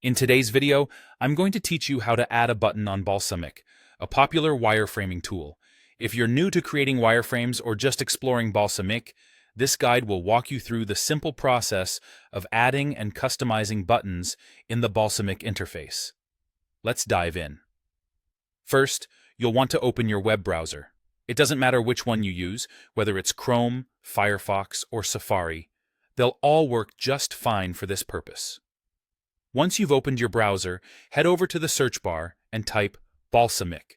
In today's video, I'm going to teach you how to add a button on Balsamiq, a popular wireframing tool. If you're new to creating wireframes or just exploring Balsamiq, this guide will walk you through the simple process of adding and customizing buttons in the Balsamiq interface. Let's dive in. First, you'll want to open your web browser. It doesn't matter which one you use, whether it's Chrome, Firefox, or Safari. They'll all work just fine for this purpose. Once you've opened your browser, head over to the search bar and type Balsamiq.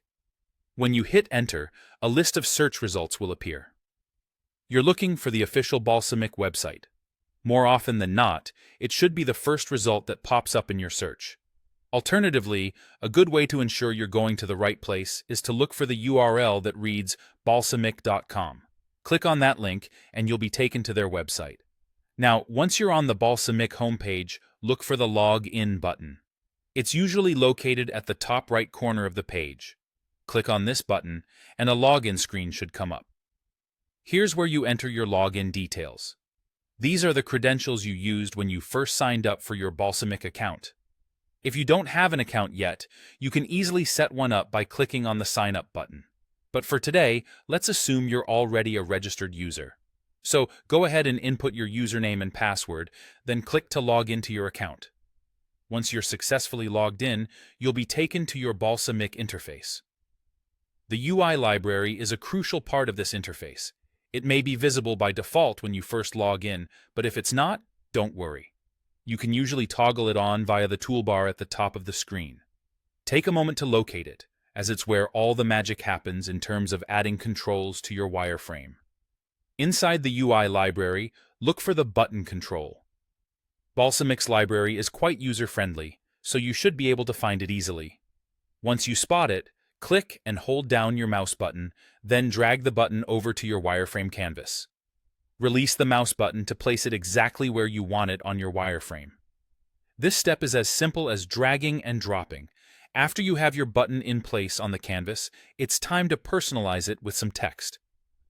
When you hit enter, a list of search results will appear. You're looking for the official Balsamiq website. More often than not, it should be the first result that pops up in your search. Alternatively, a good way to ensure you're going to the right place is to look for the URL that reads balsamiq.com. Click on that link and you'll be taken to their website. Now, once you're on the Balsamiq homepage, look for the Log In button. It's usually located at the top right corner of the page. Click on this button, and a login screen should come up. Here's where you enter your login details. These are the credentials you used when you first signed up for your Balsamiq account. If you don't have an account yet, you can easily set one up by clicking on the Sign Up button. But for today, let's assume you're already a registered user. So go ahead and input your username and password, then click to log into your account. Once you're successfully logged in, you'll be taken to your Balsamiq interface. The UI library is a crucial part of this interface. It may be visible by default when you first log in, but if it's not, don't worry. You can usually toggle it on via the toolbar at the top of the screen. Take a moment to locate it, as it's where all the magic happens in terms of adding controls to your wireframe. Inside the UI library, look for the button control. Balsamiq's library is quite user-friendly, so you should be able to find it easily. Once you spot it, click and hold down your mouse button, then drag the button over to your wireframe canvas. Release the mouse button to place it exactly where you want it on your wireframe. This step is as simple as dragging and dropping. After you have your button in place on the canvas, it's time to personalize it with some text.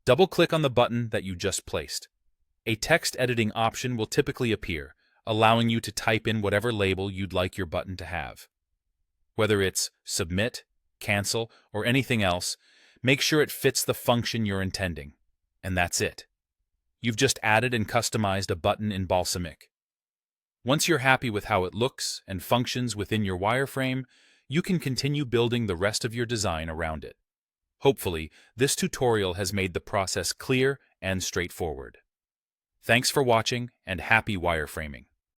Double-click on the button that you just placed. A text editing option will typically appear, allowing you to type in whatever label you'd like your button to have. Whether it's submit, cancel, or anything else, make sure it fits the function you're intending. And that's it. You've just added and customized a button in Balsamiq. Once you're happy with how it looks and functions within your wireframe, you can continue building the rest of your design around it. Hopefully, this tutorial has made the process clear and straightforward. Thanks for watching, and happy wireframing.